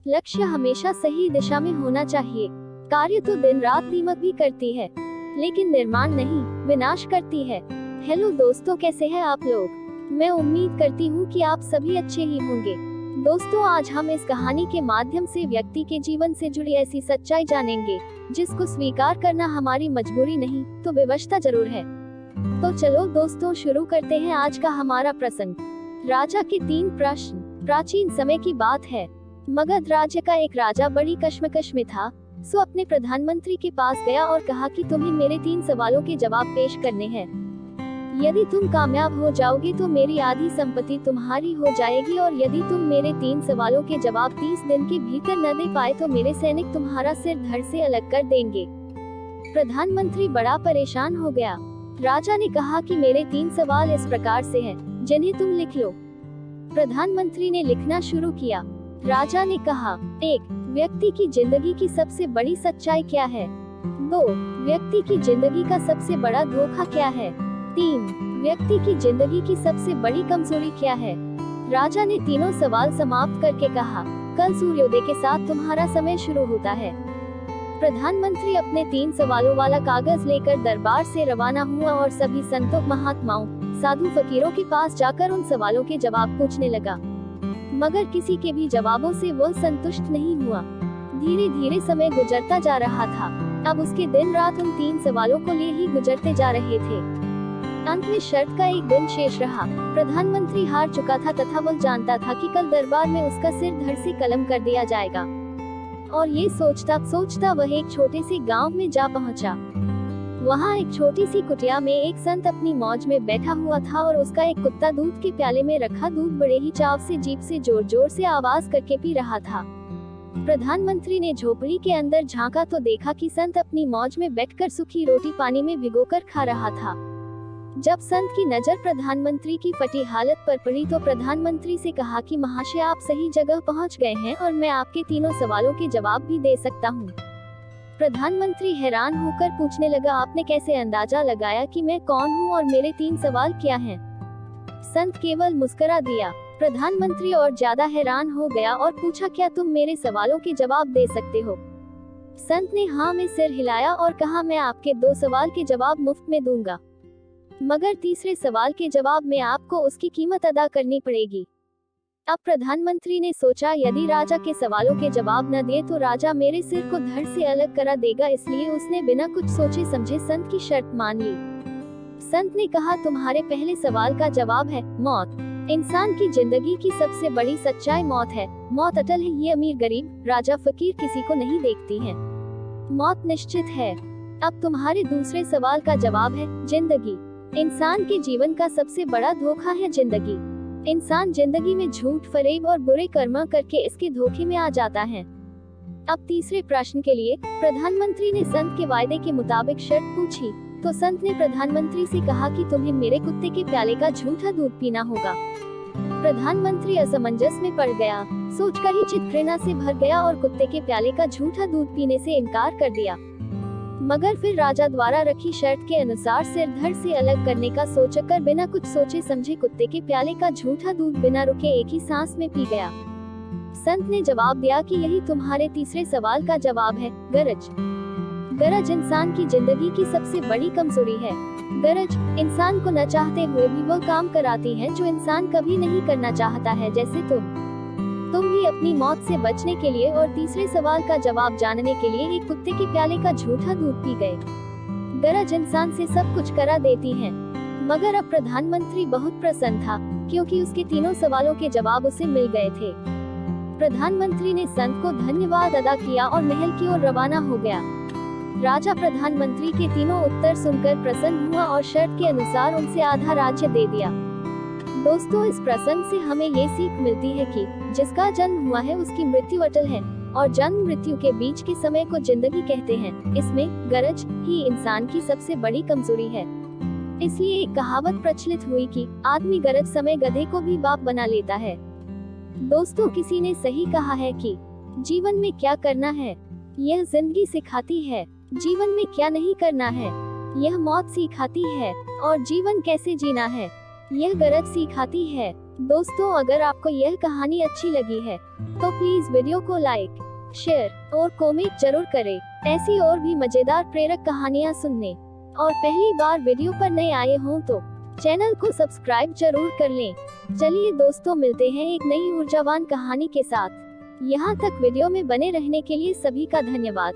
लक्ष्य हमेशा सही दिशा में होना चाहिए। कार्य तो दिन रात दीमक भी करती है, लेकिन निर्माण नहीं, विनाश करती है। हेलो दोस्तों, कैसे हैं आप लोग? मैं उम्मीद करती हूँ कि आप सभी अच्छे ही होंगे। दोस्तों, आज हम इस कहानी के माध्यम से व्यक्ति के जीवन से जुड़ी ऐसी सच्चाई जानेंगे जिसको स्वीकार करना हमारी मजबूरी नहीं तो विवशता जरूर है। तो चलो दोस्तों, शुरू करते हैं आज का हमारा प्रसंग। राजा के 3 प्रश्न। प्राचीन समय की बात है। मगध राज्य का एक राजा बड़ी कश्मकश में था। सो अपने प्रधानमंत्री के पास गया और कहा कि तुम्हें मेरे 3 सवालों के जवाब पेश करने हैं। यदि तुम कामयाब हो जाओगे तो मेरी आधी संपत्ति तुम्हारी हो जाएगी, और यदि तुम मेरे 3 सवालों के जवाब 30 दिन के भीतर न दे पाए तो मेरे सैनिक तुम्हारा सिर धड़ से अलग कर देंगे। प्रधानमंत्री बड़ा परेशान हो गया। राजा ने कहा कि मेरे 3 सवाल इस प्रकार से हैं, जिन्हें तुम लिख लो। प्रधानमंत्री ने लिखना शुरू किया। राजा ने कहा, 1. व्यक्ति की जिंदगी की सबसे बड़ी सच्चाई क्या है? 2. व्यक्ति की जिंदगी का सबसे बड़ा धोखा क्या है? 3. व्यक्ति की जिंदगी की सबसे बड़ी कमजोरी क्या है? राजा ने तीनों सवाल समाप्त करके कहा, कल सूर्योदय के साथ तुम्हारा समय शुरू होता है। प्रधानमंत्री अपने 3 सवालों वाला कागज लेकर दरबार से रवाना हुआ और सभी संतों, महात्माओं, साधु फकीरों के पास जाकर उन सवालों के जवाब पूछने लगा। मगर किसी के भी जवाबों से वह संतुष्ट नहीं हुआ। धीरे धीरे समय गुजरता जा रहा था। अब उसके दिन रात उन 3 सवालों को लिए ही गुजरते जा रहे थे। अंत में शर्त का एक दिन शेष रहा। प्रधानमंत्री हार चुका था तथा वह जानता था कि कल दरबार में उसका सिर धड़ से कलम कर दिया जाएगा। और ये सोचता सोचता वह एक छोटे से गांव में जा पहुंचा। वहाँ एक छोटी सी कुटिया में एक संत अपनी मौज में बैठा हुआ था और उसका एक कुत्ता दूध के प्याले में रखा दूध बड़े ही चाव से जीभ से जोर जोर से आवाज करके पी रहा था। प्रधानमंत्री ने झोपड़ी के अंदर झांका तो देखा कि संत अपनी मौज में बैठकर सूखी रोटी पानी में भिगोकर खा रहा था। जब संत की नजर प्रधानमंत्री की फटी हालत पर पड़ी तो प्रधानमंत्री से कहा कि महाशय, आप सही जगह पहुंच गए हैं और मैं आपके तीनों सवालों के जवाब भी दे सकता हूं। प्रधानमंत्री हैरान होकर पूछने लगा, आपने कैसे अंदाजा लगाया कि मैं कौन हूं और मेरे 3 सवाल क्या हैं? संत केवल मुस्कुरा दिया। प्रधानमंत्री और ज्यादा हैरान हो गया और पूछा, क्या तुम मेरे सवालों के जवाब दे सकते हो? संत ने हाँ में सिर हिलाया और कहा, मैं आपके 2 सवाल के जवाब मुफ्त में दूंगा, मगर तीसरे सवाल के जवाब में आपको उसकी कीमत अदा करनी पड़ेगी। अब प्रधानमंत्री ने सोचा, यदि राजा के सवालों के जवाब न दिए तो राजा मेरे सिर को धड़ से अलग करा देगा, इसलिए उसने बिना कुछ सोचे समझे संत की शर्त मान ली। संत ने कहा, तुम्हारे पहले सवाल का जवाब है मौत। इंसान की जिंदगी की सबसे बड़ी सच्चाई मौत है। मौत अटल है, ये अमीर गरीब, राजा फकीर किसी को नहीं देखती है। मौत निश्चित है। अब तुम्हारे दूसरे सवाल का जवाब है जिंदगी। इंसान के जीवन का सबसे बड़ा धोखा है जिंदगी। इंसान जिंदगी में झूठ, फरेब और बुरे कर्म करके इसके धोखे में आ जाता है। अब तीसरे प्रश्न के लिए प्रधानमंत्री ने संत के वायदे के मुताबिक शर्त पूछी तो संत ने प्रधानमंत्री से कहा कि तुम्हें मेरे कुत्ते के प्याले का झूठा दूध पीना होगा। प्रधानमंत्री असमंजस में पड़ गया। सोचकर ही चित्त घृणा से भर गया और कुत्ते के प्याले का झूठा दूध पीने से इनकार कर दिया। मगर फिर राजा द्वारा रखी शर्त के अनुसार सिर धड़ से अलग करने का सोचकर बिना कुछ सोचे समझे कुत्ते के प्याले का झूठा दूध बिना रुके एक ही सांस में पी गया। संत ने जवाब दिया कि यही तुम्हारे तीसरे सवाल का जवाब है गरज। गरज इंसान की जिंदगी की सबसे बड़ी कमजोरी है। गरज इंसान को न चाहते हुए भी वह काम कराती है जो इंसान कभी नहीं करना चाहता है, जैसे तुम भी अपनी मौत से बचने के लिए और तीसरे सवाल का जवाब जानने के लिए एक कुत्ते के प्याले का झूठा दूध पी गए। गरज इंसान से सब कुछ करा देती है। मगर अब प्रधानमंत्री बहुत प्रसन्न था क्योंकि उसके तीनों सवालों के जवाब उसे मिल गए थे। प्रधानमंत्री ने संत को धन्यवाद अदा किया और महल की ओर रवाना हो गया। राजा प्रधानमंत्री के तीनों उत्तर सुनकर प्रसन्न हुआ और शर्त के अनुसार उनसे आधा राज्य दे दिया। दोस्तों, इस प्रसंग से हमें ये सीख मिलती है कि जिसका जन्म हुआ है उसकी मृत्यु अटल है और जन्म मृत्यु के बीच के समय को जिंदगी कहते हैं। इसमें गरज ही इंसान की सबसे बड़ी कमजोरी है। इसलिए एक कहावत प्रचलित हुई कि आदमी गरज समय गधे को भी बाप बना लेता है। दोस्तों, किसी ने सही कहा है कि जीवन में क्या करना है यह जिंदगी सिखाती है, जीवन में क्या नहीं करना है यह मौत सिखाती है, और जीवन कैसे जीना है यह गरज सिखाती है। दोस्तों, अगर आपको यह कहानी अच्छी लगी है तो प्लीज वीडियो को लाइक, शेयर और कमेंट जरूर करें। ऐसी और भी मजेदार प्रेरक कहानियाँ सुनने और पहली बार वीडियो पर नए आए हों तो चैनल को सब्सक्राइब जरूर कर लें। चलिए दोस्तों, मिलते हैं एक नई ऊर्जावान कहानी के साथ। यहाँ तक वीडियो में बने रहने के लिए सभी का धन्यवाद।